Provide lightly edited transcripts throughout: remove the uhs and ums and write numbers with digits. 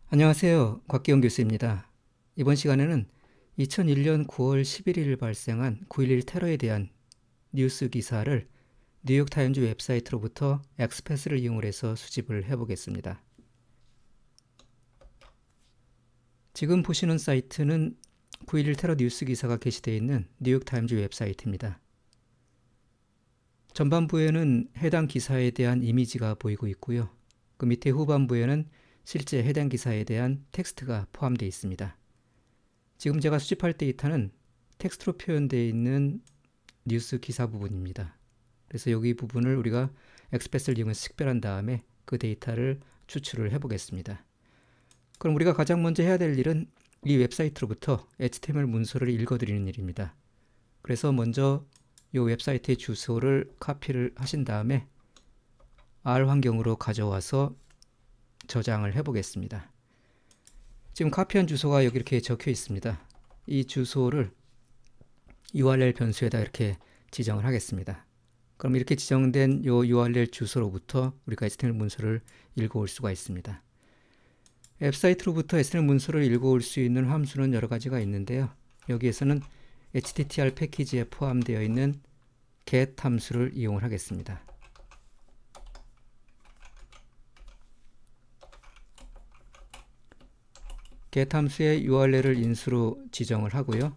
안녕하세요. 곽기영 교수입니다. 이번 시간에는 2001년 9월 11일 발생한 9.11 테러에 대한 뉴스 기사를 뉴욕타임즈 웹사이트로부터 엑스패스를 이용해서 수집을 해보겠습니다. 지금 보시는 사이트는 9.11 테러 뉴스 기사가 게시되어 있는 뉴욕타임즈 웹사이트입니다. 전반부에는 해당 기사에 대한 이미지가 보이고 있고요. 그 밑에 후반부에는 실제 해당 기사에 대한 텍스트가 포함되어 있습니다. 지금 제가 수집할 데이터는 텍스트로 표현되어 있는 뉴스 기사 부분입니다. 그래서 여기 부분을 우리가 엑스패스를 이용해서 식별한 다음에 그 데이터를 추출을 해보겠습니다. 그럼 우리가 가장 먼저 해야 될 일은 이 웹사이트로부터 HTML 문서를 읽어드리는 일입니다. 그래서 먼저 이 웹사이트의 주소를 카피를 하신 다음에 R 환경으로 가져와서 저장을 해보겠습니다. 지금 카피한 주소가 여기 이렇게 적혀 있습니다. 이 주소를 URL 변수에다 이렇게 지정을 하겠습니다. 그럼 이렇게 지정된 이 URL 주소로부터 우리가 HTML 문서를 읽어올 수가 있습니다. 웹사이트로부터 HTML 문서를 읽어올 수 있는 함수는 여러 가지가 있는데요. 여기에서는 HTTR 패키지에 포함되어 있는 get 함수를 이용을 하겠습니다. get 함수의 URL을 인수로 지정을 하고요.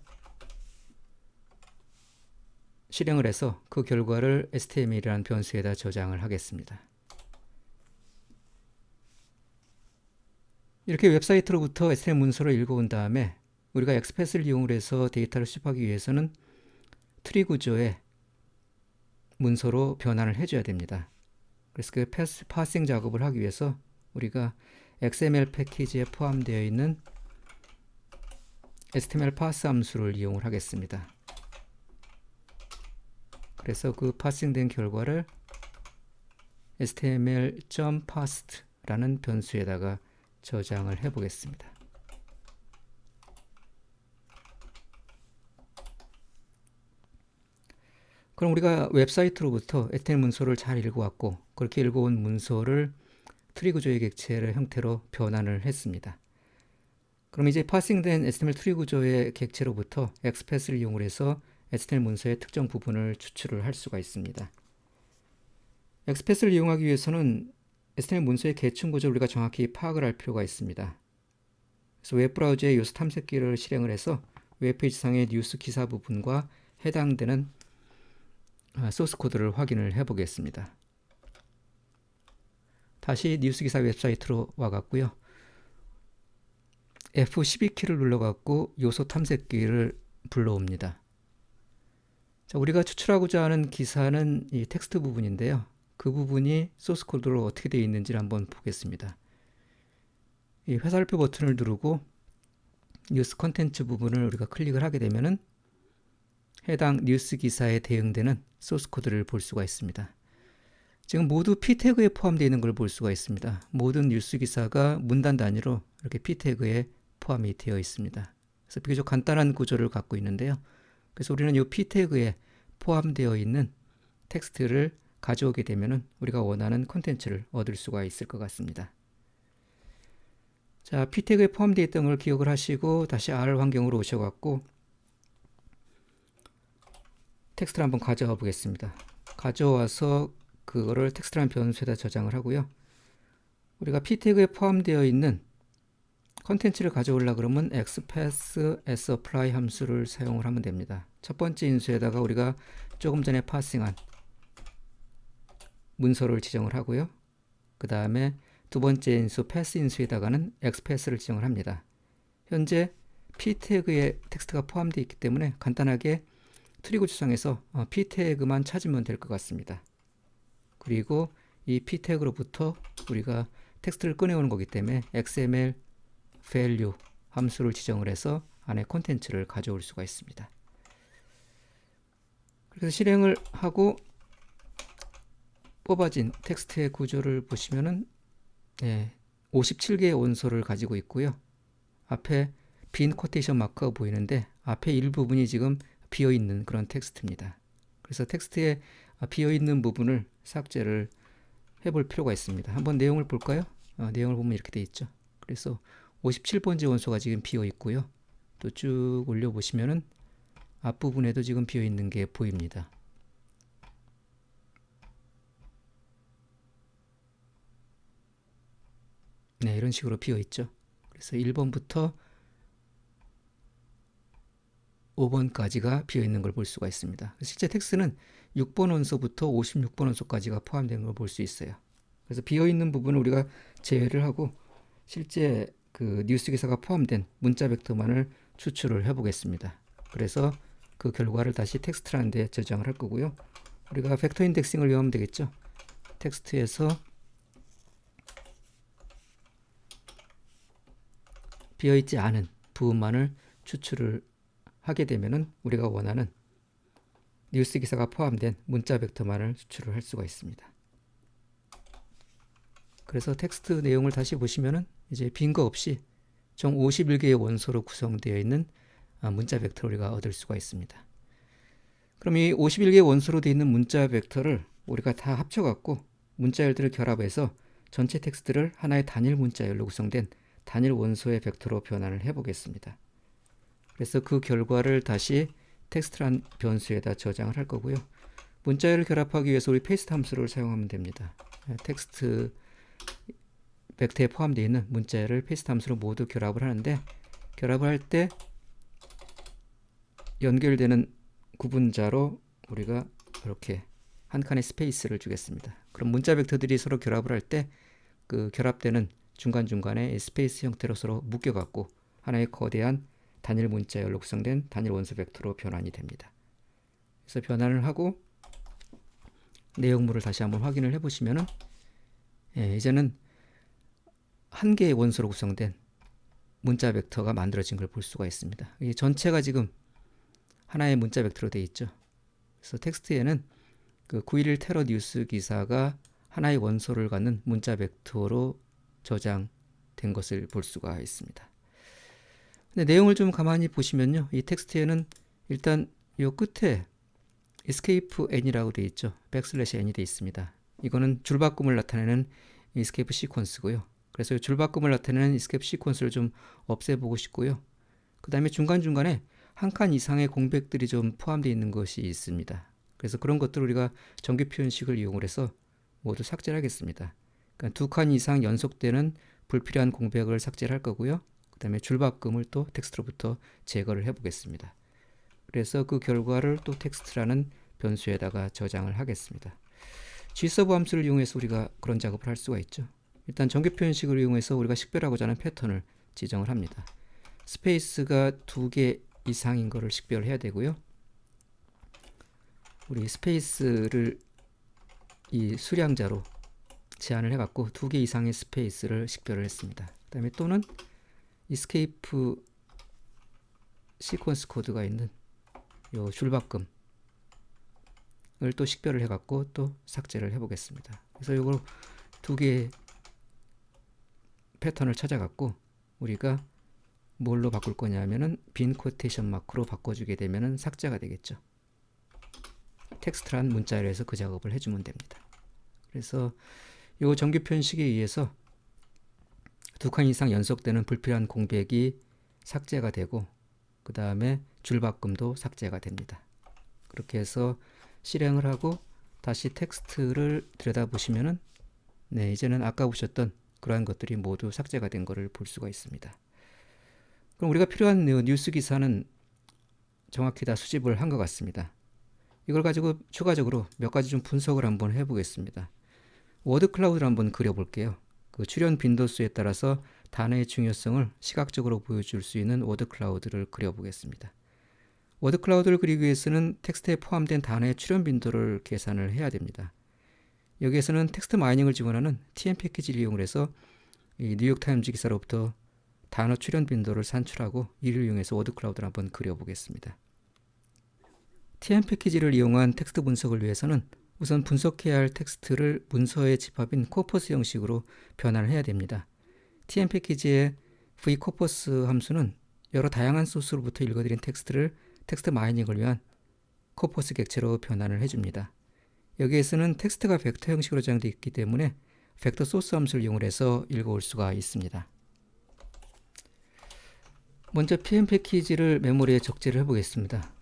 실행을 해서 그 결과를 HTML이라는 변수에다 저장을 하겠습니다. 이렇게 웹사이트로부터 HTML 문서를 읽어온 다음에 우리가 엑스패스를 이용해서 데이터를 수집하기 위해서는 트리 구조의 문서로 변환을 해줘야 됩니다. 그래서 그 파싱 작업을 하기 위해서 우리가 XML 패키지에 포함되어 있는 HTML parse 함수를 이용을 하겠습니다. 그래서 그 파싱된 결과를 html.parsed 라는 변수에다가 저장을 해 보겠습니다. 그럼 우리가 웹사이트로부터 HTML 문서를 잘 읽어왔고 그렇게 읽어온 문서를 트리 구조의 객체의 형태로 변환을 했습니다. 그럼 이제 파싱된 HTML 트리 구조의 객체로부터 엑스패스를 이용해서 HTML 문서의 특정 부분을 추출을 할 수가 있습니다. 엑스패스를 이용하기 위해서는 HTML 문서의 계층 구조를 우리가 정확히 파악을 할 필요가 있습니다. 그래서 웹브라우저의 요소 탐색기를 실행을 해서 웹페이지상의 뉴스 기사 부분과 해당되는 소스 코드를 확인을 해 보겠습니다. 다시 뉴스 기사 웹사이트로 와갔고요. F12키를 눌러갖고 요소 탐색기를 불러옵니다. 자, 우리가 추출하고자 하는 기사는 이 텍스트 부분인데요. 그 부분이 소스 코드로 어떻게 되어 있는지를 한번 보겠습니다. 이 화살표 버튼을 누르고 뉴스 컨텐츠 부분을 우리가 클릭을 하게 되면은 해당 뉴스 기사에 대응되는 소스 코드를 볼 수가 있습니다. 지금 모두 p 태그에 포함되어 있는 걸 볼 수가 있습니다. 모든 뉴스 기사가 문단 단위로 이렇게 p 태그에 포함이 되어 있습니다. 그래서 비교적 간단한 구조를 갖고 있는데요. 그래서 우리는 이 p 태그에 포함되어 있는 텍스트를 가져오게 되면 우리가 원하는 콘텐츠를 얻을 수가 있을 것 같습니다. 자, p 태그에 포함되어 있던 걸 기억을 하시고 다시 R 환경으로 오셔갖고 텍스트를 한번 가져와 보겠습니다. 가져와서 그거를 텍스트라는 변수에다 저장을 하고요. 우리가 p 태그에 포함되어 있는 컨텐츠를 가져오려고 그러면 xpath sapply 함수를 사용을 하면 됩니다. 첫 번째 인수에다가 우리가 조금 전에 파싱한 문서를 지정을 하고요. 그 다음에 두 번째 인수 path 인수에다가는 xpath를 지정을 합니다. 현재 p 태그에 텍스트가 포함되어 있기 때문에 간단하게 트리 구조상에서 p 태그만 찾으면 될 것 같습니다. 그리고 이 p 태그로부터 우리가 텍스트를 꺼내오는 거기 때문에 xml value 함수를 지정을 해서 안에 콘텐츠를 가져올 수가 있습니다. 그래서 실행을 하고 뽑아진 텍스트의 구조를 보시면은 57개의 원소를 가지고 있고요. 앞에 빈 코테이션 마크가 보이는데 앞에 일부분이 지금 비어있는 그런 텍스트입니다. 그래서 텍스트에 비어있는 부분을 삭제를 해볼 필요가 있습니다. 한번 내용을 볼까요? 내용을 보면 이렇게 되어 있죠. 그래서 57번째 원소가 지금 비어 있고요. 또 쭉 올려보시면은 앞부분에도 지금 비어 있는 게 보입니다. 네, 이런 식으로 비어 있죠. 그래서 1번부터 5번까지가 비어 있는 걸 볼 수가 있습니다. 실제 텍스트는 6번 원소부터 56번 원소까지가 포함된 걸 볼 수 있어요. 그래서 비어 있는 부분을 우리가 제외를 하고 실제 그 뉴스 기사가 포함된 문자 벡터만을 추출을 해 보겠습니다. 그래서 그 결과를 다시 텍스트라는 데 저장을 할 거고요. 우리가 벡터 인덱싱을 이용하면 되겠죠. 텍스트에서 비어있지 않은 부분만을 추출을 하게 되면은 우리가 원하는 뉴스 기사가 포함된 문자 벡터만을 추출을 할 수가 있습니다. 그래서 텍스트 내용을 다시 보시면은 이제 빈 거 없이 총 51개의 원소로 구성되어 있는 문자 벡터를 우리가 얻을 수가 있습니다. 그럼 이 51개의 원소로 되어 있는 문자 벡터를 우리가 다 합쳐갖고 문자열들을 결합해서 전체 텍스트를 하나의 단일 문자열로 구성된 단일 원소의 벡터로 변환을 해보겠습니다. 그래서 그 결과를 다시 텍스트란 변수에다 저장을 할 거고요. 문자열을 결합하기 위해서 우리 페이스트 함수를 사용하면 됩니다. 텍스트 벡터에 포함되어 있는 문자열을 페이스트 함수로 모두 결합을 하는데 결합을 할 때 연결되는 구분자로 우리가 이렇게 한 칸의 스페이스를 주겠습니다. 그럼 문자 벡터들이 서로 결합을 할 때 그 결합되는 중간중간에 스페이스 형태로 서로 묶여갖고 하나의 거대한 단일 문자열로 구성된 단일 원소 벡터로 변환이 됩니다. 그래서 변환을 하고 내용물을 다시 한번 확인을 해보시면은 이제는 한 개의 원소로 구성된 문자 벡터가 만들어진 걸 볼 수가 있습니다. 이 전체가 지금 하나의 문자 벡터로 되어 있죠. 그래서 텍스트에는 그 9.11 테러 뉴스 기사가 하나의 원소를 갖는 문자 벡터로 저장된 것을 볼 수가 있습니다. 근데 내용을 좀 가만히 보시면요. 이 텍스트에는 일단 이 끝에 escape n이라고 되어 있죠. \n이 되어 있습니다. 이거는 줄바꿈을 나타내는 escape 시퀀스고요. 그래서 이 줄바꿈을 나타내는 escape 시퀀스를 좀 없애보고 싶고요. 그 다음에 중간중간에 한 칸 이상의 공백들이 좀 포함되어 있는 것이 있습니다. 그래서 그런 것들을 우리가 정규 표현식을 이용을 해서 모두 삭제를 하겠습니다. 그러니까 2칸 이상 연속되는 불필요한 공백을 삭제를 할 거고요. 그 다음에 줄바꿈을 또 텍스트로부터 제거를 해 보겠습니다. 그래서 그 결과를 또 텍스트라는 변수에다가 저장을 하겠습니다. G서브 함수를 이용해서 우리가 그런 작업을 할 수가 있죠. 일단 정규 표현식을 이용해서 우리가 식별하고자 하는 패턴을 지정을 합니다. 스페이스가 2개 이상인 거를 식별해야 되고요. 우리 스페이스를 이 수량자로 제한을 해갖고 2개 이상의 스페이스를 식별을 했습니다. 그 다음에 또는 escape 시퀀스 코드가 있는 요 줄바꿈을 또 식별을 해갖고 또 삭제를 해보겠습니다. 그래서 이걸 2개의 패턴을 찾아갖고 우리가 뭘로 바꿀 거냐면은 빈 코테이션 마크로 바꿔주게 되면은 삭제가 되겠죠. 텍스트란 문자열에서 그 작업을 해주면 됩니다. 그래서 이 정규 표현식에 의해서 2칸 이상 연속되는 불필요한 공백이 삭제가 되고 그 다음에 줄바꿈도 삭제가 됩니다. 그렇게 해서 실행을 하고 다시 텍스트를 들여다보시면은 이제는 아까 보셨던 그러한 것들이 모두 삭제가 된 것을 볼 수가 있습니다. 그럼 우리가 필요한 뉴스 기사는 정확히 다 수집을 한 것 같습니다. 이걸 가지고 추가적으로 몇 가지 좀 분석을 한번 해보겠습니다. 워드 클라우드를 한번 그려볼게요. 그 출연 빈도수에 따라서 단어의 중요성을 시각적으로 보여줄 수 있는 워드 클라우드를 그려보겠습니다. 워드 클라우드를 그리기 위해서는 텍스트에 포함된 단어의 출연 빈도를 계산을 해야 됩니다. 여기에서는 텍스트 마이닝을 지원하는 TM 패키지를 이용해서 이 뉴욕타임즈 기사로부터 단어 출연 빈도를 산출하고 이를 이용해서 워드 클라우드를 한번 그려보겠습니다. TM 패키지를 이용한 텍스트 분석을 위해서는 우선 분석해야 할 텍스트를 문서의 집합인 코퍼스 형식으로 변환을 해야 됩니다. TM 패키지의 vcorpus 함수는 여러 다양한 소스로부터 읽어드린 텍스트를 텍스트 마이닝을 위한 코퍼스 객체로 변환을 해줍니다. 여기에서는 텍스트가 벡터 형식으로 저장되어 있기 때문에 벡터 소스 함수를 이용해서 읽어올 수가 있습니다. 먼저 PM 패키지를 메모리에 적재를 해보겠습니다.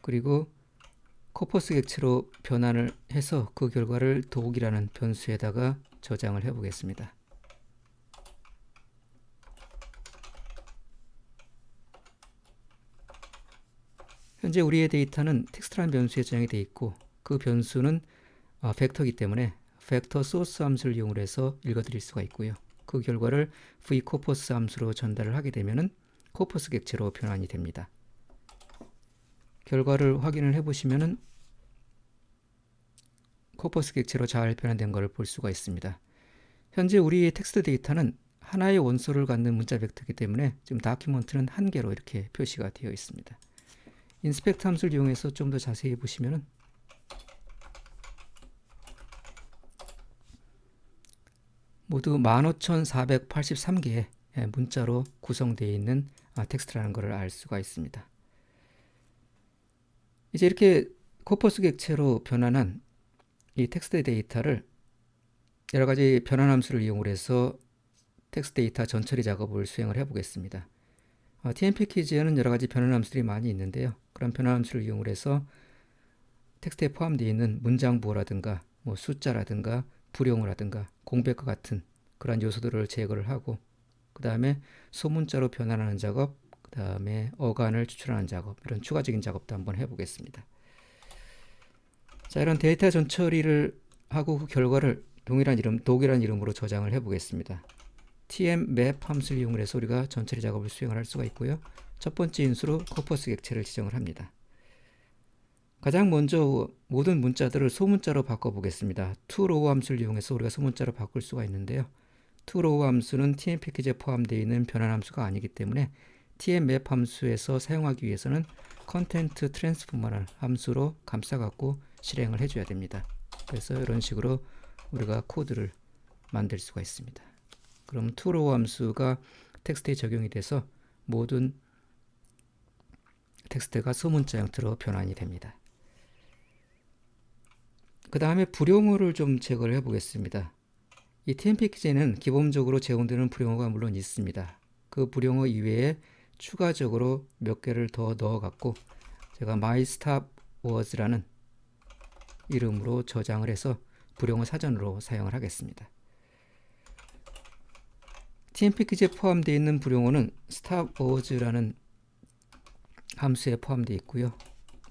그리고 코퍼스 객체로 변환을 해서 그 결과를 독이라는 변수에다가 저장을 해보겠습니다. 현재 우리의 데이터는 텍스트라는 변수에 저장이 되어 있고 그 변수는 벡터이기 때문에 벡터 소스 함수를 이용해서 읽어드릴 수가 있고요. 그 결과를 vcorpus 함수로 전달을 하게 되면은 코퍼스 객체로 변환이 됩니다. 결과를 확인을 해보시면은 코퍼스 객체로 잘 변환된 것을 볼 수가 있습니다. 현재 우리의 텍스트 데이터는 하나의 원소를 갖는 문자 벡터이기 때문에 지금 다큐먼트는 한 개로 이렇게 표시가 되어 있습니다. 인스펙트 함수를 이용해서 좀 더 자세히 보시면은 모두 15,483개의 문자로 구성되어 있는 텍스트라는 것을 알 수가 있습니다. 이제 이렇게 코퍼스 객체로 변환한 이 텍스트 데이터를 여러 가지 변환 함수를 이용해서 텍스트 데이터 전처리 작업을 수행을 해 보겠습니다. TM 패키지에는 여러 가지 변환 함수들이 많이 있는데요. 그런 변환 함수를 이용해서 텍스트에 포함되어 있는 문장부호라든가 숫자라든가 불용어라든가 공백과 같은 그런 요소들을 제거를 하고 그 다음에 소문자로 변환하는 작업, 그 다음에 어간을 추출하는 작업, 이런 추가적인 작업도 한번 해보겠습니다. 자, 이런 데이터 전처리를 하고 그 결과를 동일한 이름, 독이라는 이름으로 저장을 해보겠습니다. tmMap 함수를 이용해서 우리가 전처리 작업을 수행을 할 수가 있고요. 첫 번째 인수로 코퍼스 객체를 지정을 합니다. 가장 먼저 모든 문자들을 소문자로 바꿔보겠습니다. toRow 함수를 이용해서 우리가 소문자로 바꿀 수가 있는데요. toRow 함수는 tm 패키지에 포함되어 있는 변환 함수가 아니기 때문에 tmMap 함수에서 사용하기 위해서는 컨텐트 트랜스포머라는 함수로 감싸갖고 실행을 해줘야 됩니다. 그래서 이런 식으로 우리가 코드를 만들 수가 있습니다. 그럼 toRow 함수가 텍스트에 적용이 돼서 모든 텍스트가 소문자 형태로 변환이 됩니다. 그 다음에 불용어를 좀 제거를 해 보겠습니다. 이 TM 패키지에는 기본적으로 제공되는 불용어가 물론 있습니다. 그 불용어 이외에 추가적으로 몇 개를 더 넣어 갖고 제가 MyStopWords라는 이름으로 저장을 해서 불용어 사전으로 사용을 하겠습니다. TM 패키지에 포함되어 있는 불용어는 stopwords라는 함수에 포함되어 있고요.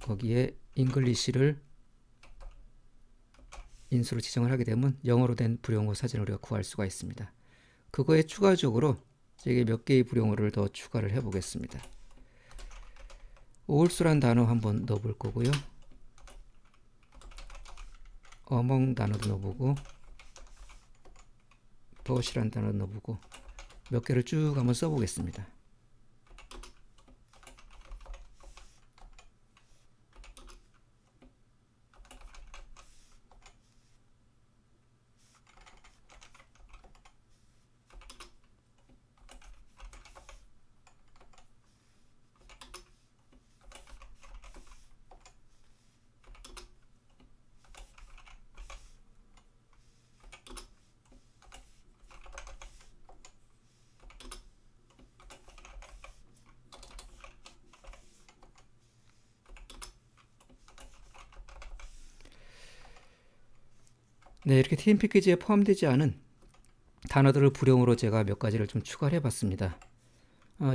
거기에 English를 인수로 지정을 하게 되면 영어로 된 불용어 사전을 우리가 구할 수가 있습니다. 그거에 추가적으로 제게 몇 개의 불용어를 더 추가를 해 보겠습니다. also란 단어 한번 넣어볼 거고요. among 단어도 넣어보고 but이란 단어 넣어보고 몇 개를 쭉 한번 써보겠습니다. 네, 이렇게 TM 패키지에 포함되지 않은 단어들을 불용어로 제가 몇 가지를 좀 추가를 해봤습니다.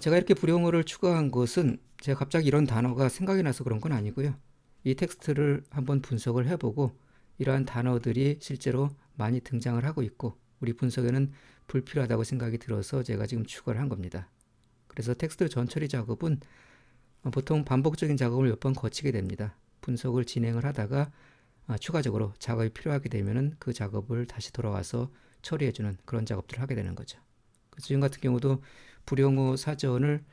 제가 이렇게 불용어를 추가한 것은 제가 갑자기 이런 단어가 생각이 나서 그런 건 아니고요. 이 텍스트를 한번 분석을 해보고 이러한 단어들이 실제로 많이 등장을 하고 있고 우리 분석에는 불필요하다고 생각이 들어서 제가 지금 추가를 한 겁니다. 그래서 텍스트 전처리 작업은 보통 반복적인 작업을 몇 번 거치게 됩니다. 분석을 진행을 하다가 추가적으로 작업이 필요하게 되면은 그 작업을 다시 돌아와서 처리해주는 그런 작업들을 하게 되는 거죠. 지금 같은 경우도 불용어 사전을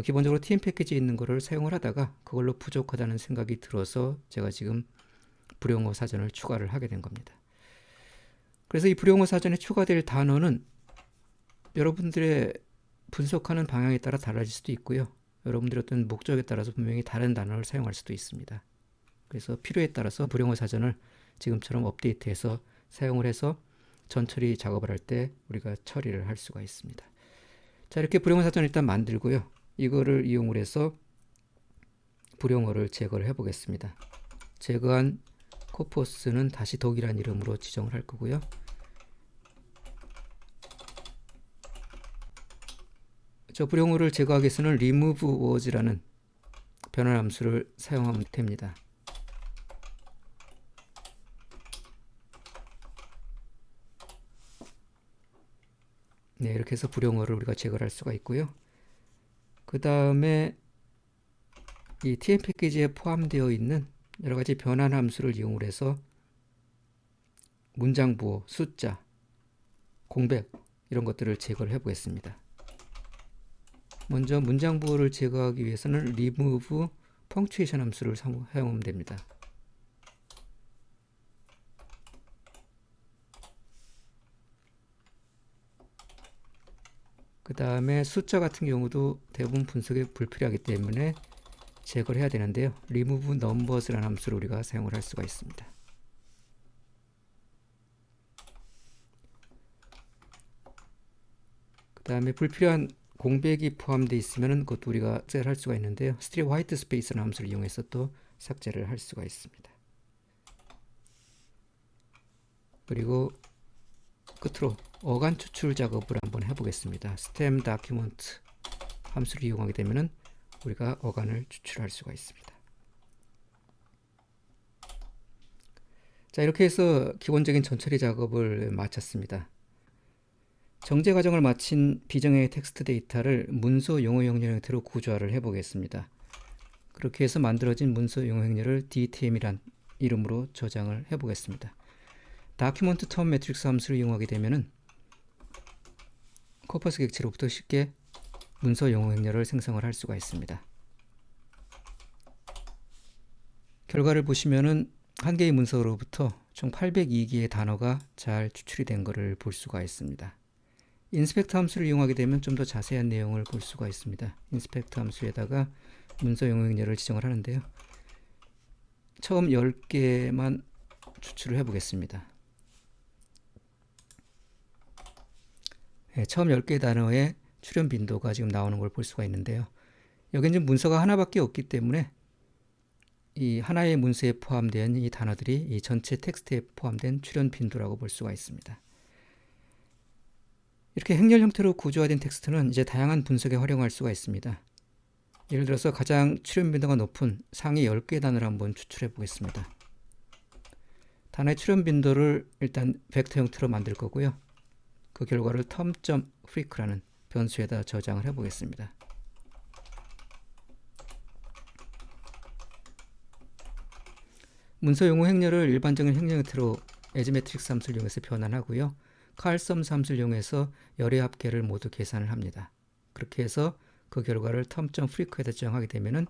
기본적으로 TM 패키지에 있는 거를 사용을 하다가 그걸로 부족하다는 생각이 들어서 제가 지금 불용어 사전을 추가를 하게 된 겁니다. 그래서 이 불용어 사전에 추가될 단어는 여러분들의 분석하는 방향에 따라 달라질 수도 있고요. 여러분들의 어떤 목적에 따라서 분명히 다른 단어를 사용할 수도 있습니다. 그래서 필요에 따라서 불용어 사전을 지금처럼 업데이트해서 사용을 해서 전처리 작업을 할 때 우리가 처리를 할 수가 있습니다. 자, 이렇게 불용어 사전을 일단 만들고요. 이거를 이용을 해서 불용어를 제거를 해 보겠습니다. 제거한 코퍼스는 다시 독이란 이름으로 지정을 할 거고요. 저 불용어를 제거하기 위해서는 remove words라는 변환 함수를 사용하면 됩니다. 네, 이렇게 해서 불용어를 우리가 제거할 수가 있고요. 그 다음에 이 tm 패키지에 포함되어 있는 여러 가지 변환 함수를 이용해서 문장 부호, 숫자, 공백 이런 것들을 제거를 해 보겠습니다. 먼저 문장 부호를 제거하기 위해서는 remove punctuation 함수를 사용하면 됩니다. 그 다음에 숫자 같은 경우도 대부분 분석에 불필요하기 때문에 제거를 해야 되는데요. remove numbers라는 함수를 우리가 사용을 할 수가 있습니다. 그 다음에 불필요한 공백이 포함되어 있으면 그것도 우리가 삭제를 할 수가 있는데요. strip white space라는 함수를 이용해서 또 삭제를 할 수가 있습니다. 그리고 끝으로 어간 추출 작업을 한번 해보겠습니다. stem document 함수를 이용하게 되면 우리가 어간을 추출할 수가 있습니다. 자, 이렇게 해서 기본적인 전처리 작업을 마쳤습니다. 정제 과정을 마친 비정의 텍스트 데이터를 문서 용어 형렬 형태로 구조화를 해보겠습니다. 그렇게 해서 만들어진 문서 용어 형렬을 DTM이란 이름으로 저장을 해보겠습니다. 다큐먼트 텀 매트릭스 함수를 이용하게 되면은 코퍼스 객체로부터 쉽게 문서 용어 형렬을 생성을 할 수가 있습니다. 결과를 보시면은 한 개의 문서로부터 총 802개의 단어가 잘 추출이 된 것을 볼 수가 있습니다. 인스펙트 함수를 이용하게 되면 좀 더 자세한 내용을 볼 수가 있습니다. 인스펙트 함수에다가 문서 용어 형렬을 지정을 하는데요. 처음 10개만 추출을 해보겠습니다. 네, 처음 10개 단어의 출현 빈도가 지금 나오는 걸 볼 수가 있는데요. 여기는 지금 문서가 하나밖에 없기 때문에 이 하나의 문서에 포함된 이 단어들이 이 전체 텍스트에 포함된 출현 빈도라고 볼 수가 있습니다. 이렇게 행렬 형태로 구조화된 텍스트는 이제 다양한 분석에 활용할 수가 있습니다. 예를 들어서 가장 출현 빈도가 높은 상위 10개 단어를 한번 추출해 보겠습니다. 단어의 출현 빈도를 일단 벡터 형태로 만들 거고요. 그 결과를 term.freq라는 변수에다 저장을 해 보겠습니다. 문서 용어 행렬을 일반적인 행렬 형태로 as 매트릭스 함수를 이용해서 변환하고요. 칼썸 함수를 이용해서 열의 합계를 모두 계산을 합니다. 그렇게 해서 그 결과를 term.freq에다 저장하게 되면은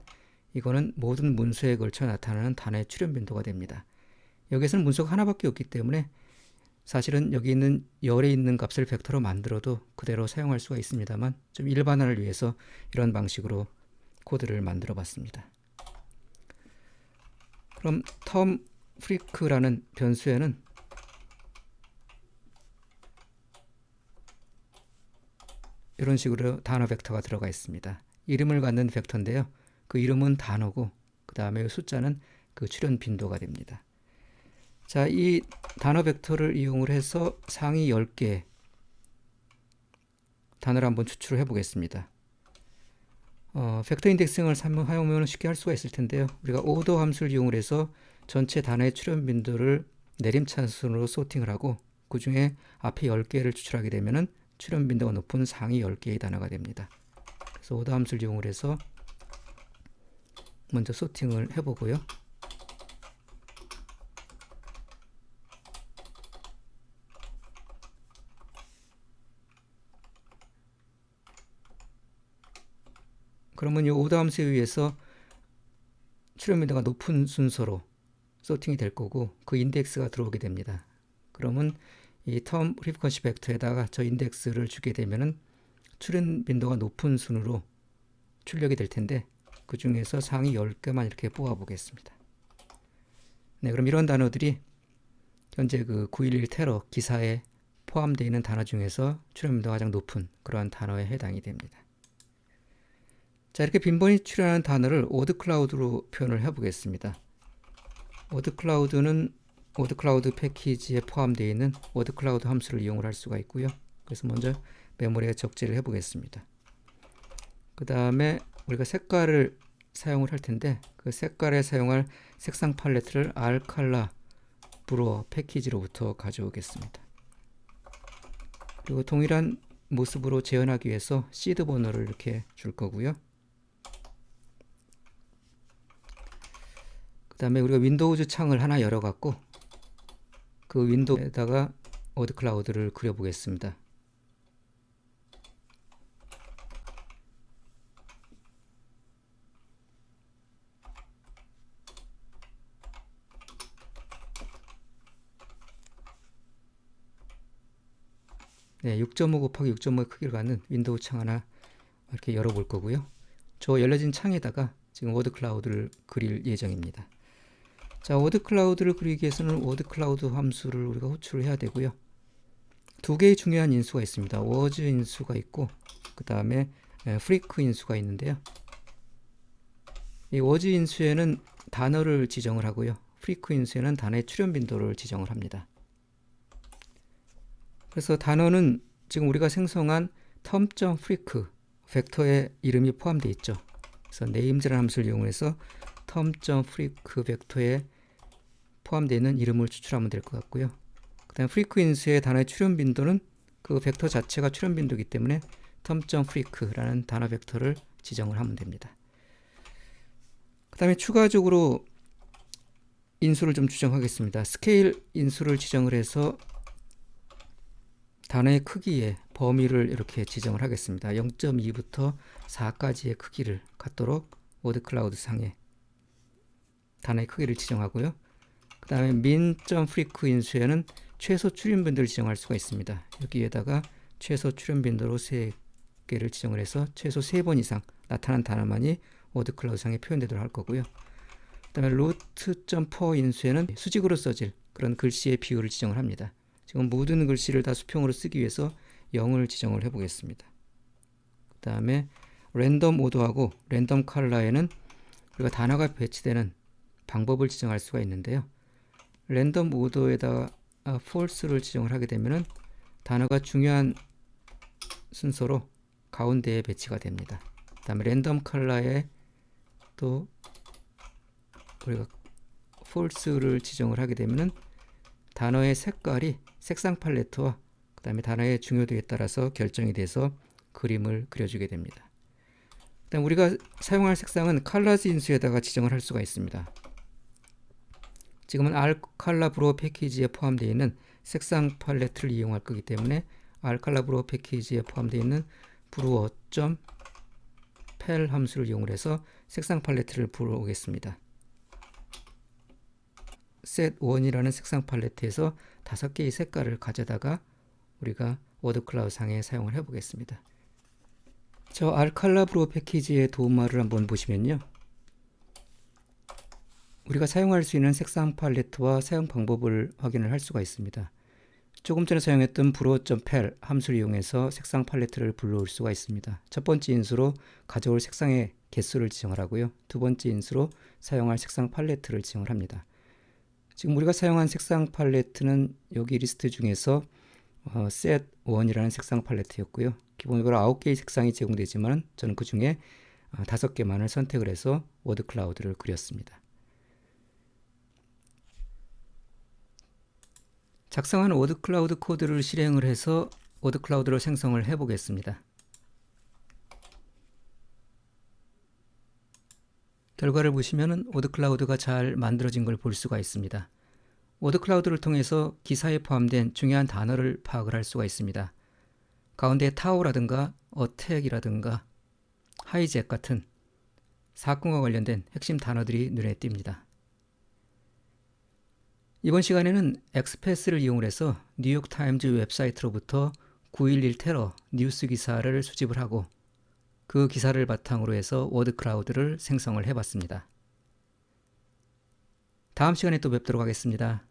이거는 모든 문서에 걸쳐 나타나는 단어의 출현 빈도가 됩니다. 여기에서는 문서가 하나밖에 없기 때문에 사실은 여기 있는 열에 있는 값을 벡터로 만들어도 그대로 사용할 수가 있습니다만 좀 일반화를 위해서 이런 방식으로 코드를 만들어 봤습니다. 그럼 term.freq라는 변수에는 이런 식으로 단어 벡터가 들어가 있습니다. 이름을 갖는 벡터인데요. 그 이름은 단어고 그 다음에 숫자는 그 출현 빈도가 됩니다. 자, 이 단어 벡터를 이용을 해서 상위 10개 단어를 한번 추출을 해 보겠습니다. 벡터 인덱싱을 사용하면 쉽게 할 수가 있을 텐데요. 우리가 오더 함수를 이용을 해서 전체 단어의 출현 빈도를 내림차순으로 소팅을 하고 그 중에 앞에 10개를 추출하게 되면은 출현 빈도가 높은 상위 10개의 단어가 됩니다. 그래서 오더 함수를 이용을 해서 먼저 소팅을 해보고요. 그러면 이 오더 함수에 의해서 출현 빈도가 높은 순서로 소팅이 될 거고 그 인덱스가 들어오게 됩니다. 그러면 이 term frequency 벡터에다가 저 인덱스를 주게 되면은 출현 빈도가 높은 순으로 출력이 될 텐데 그 중에서 상위 10개만 이렇게 뽑아 보겠습니다. 네, 그럼 이런 단어들이 현재 그 9.11 테러 기사에 포함되어 있는 단어 중에서 출현빈도가 가장 높은 그러한 단어에 해당이 됩니다. 자, 이렇게 빈번히 출현하는 단어를 워드클라우드로 표현을 해보겠습니다. 워드클라우드는 워드클라우드 패키지에 포함되어 있는 워드클라우드 함수를 이용을 할 수가 있고요. 그래서 먼저 메모리에 적재를 해보겠습니다. 그 다음에 우리가 색깔을 사용을 할 텐데 그 색깔에 사용할 색상 팔레트를 알칼라 브루어 패키지로부터 가져오겠습니다. 그리고 동일한 모습으로 재현하기 위해서 시드 번호를 이렇게 줄 거고요. 그 다음에 우리가 윈도우즈 창을 하나 열어갖고 그 윈도우에다가 워드클라우드를 그려보겠습니다. 네, 6.5 곱하기 6.5의 크기를 갖는 윈도우 창 하나 이렇게 열어볼 거고요. 저 열려진 창에다가 지금 워드클라우드를 그릴 예정입니다. 자, 워드클라우드를 그리기 위해서는 워드클라우드 함수를 우리가 호출을 해야 되고요. 두 개의 중요한 인수가 있습니다. 워즈 인수가 있고 그 다음에 프리크 인수가 있는데요. 이 워즈 인수에는 단어를 지정을 하고요. 프리크 인수에는 단어의 출현 빈도를 지정을 합니다. 그래서 단어는 지금 우리가 생성한 term.freq 벡터의 이름이 포함되어 있죠. 그래서 names라는 함수를 이용해서 term.freq 벡터에 포함되어 있는 이름을 추출하면 될 것 같고요. 그 다음에 freq 인수의 단어의 출현 빈도는 그 벡터 자체가 출현 빈도이기 때문에 term.freq라는 단어 벡터를 지정을 하면 됩니다. 그 다음에 추가적으로 인수를 좀 지정하겠습니다. scale 인수를 지정을 해서 단어의 크기의 범위를 이렇게 지정을 하겠습니다. 0.2부터 4까지의 크기를 갖도록 워드클라우드 상에 단어의 크기를 지정하고요. 그 다음에 min.freq 인수에는 최소 출현 빈도를 지정할 수가 있습니다. 여기에다가 최소 출현 빈도로 3개를 지정을 해서 최소 3번 이상 나타난 단어만이 워드클라우드 상에 표현되도록 할 거고요. 그 다음에 root.per 인수에는 수직으로 써질 그런 글씨의 비율을 지정을 합니다. 지금 모든 글씨를 다 수평으로 쓰기 위해서 0을 지정을 해보겠습니다. 그 다음에 랜덤 오더하고 랜덤 컬러에는 우리가 단어가 배치되는 방법을 지정할 수가 있는데요. 랜덤 오더에다가 false를 지정을 하게 되면은 단어가 중요한 순서로 가운데에 배치가 됩니다. 그 다음에 랜덤 컬러에 또 우리가 false를 지정을 하게 되면은 단어의 색깔이 색상 팔레트와 그 다음에 단어의 중요도에 따라서 결정이 돼서 그림을 그려주게 됩니다. 그다음 우리가 사용할 색상은 컬러즈 인수에다가 지정을 할 수가 있습니다. 지금은 알칼라 브루어 패키지에 포함되어 있는 색상 팔레트를 이용할 거기 때문에 알칼라 브루어 패키지에 포함되어 있는 브루어.pel 함수를 이용해서 색상 팔레트를 불러오겠습니다. set1이라는 색상 팔레트에서 5개의 색깔을 가져다가 우리가 워드클라우드 상에 사용을 해보겠습니다. 저 알칼라 브루어 패키지의 도움말을 한번 보시면요. 우리가 사용할 수 있는 색상 팔레트와 사용 방법을 확인을 할 수가 있습니다. 조금 전에 사용했던 브루어.pel 함수를 이용해서 색상 팔레트를 불러올 수가 있습니다. 첫 번째 인수로 가져올 색상의 개수를 지정을 하고요. 두 번째 인수로 사용할 색상 팔레트를 지정을 합니다. 지금 우리가 사용한 색상 팔레트는 여기 리스트 중에서 set1이라는 색상 팔레트였고요. 기본적으로 9개의 색상이 제공되지만 저는 그 중에 5개만을 선택을 해서 워드클라우드를 그렸습니다. 작성한 워드클라우드 코드를 실행을 해서 워드클라우드를 생성을 해 보겠습니다. 결과를 보시면 워드클라우드가 잘 만들어진 걸 볼 수가 있습니다. 워드클라우드를 통해서 기사에 포함된 중요한 단어를 파악을 할 수가 있습니다. 가운데 타오라든가 어택이라든가 하이잭 같은 사건과 관련된 핵심 단어들이 눈에 띕니다. 이번 시간에는 엑스패스를 이용해서 뉴욕타임즈 웹사이트로부터 9.11 테러 뉴스 기사를 수집을 하고 그 기사를 바탕으로 해서 워드클라우드를 생성을 해봤습니다. 다음 시간에 또 뵙도록 하겠습니다.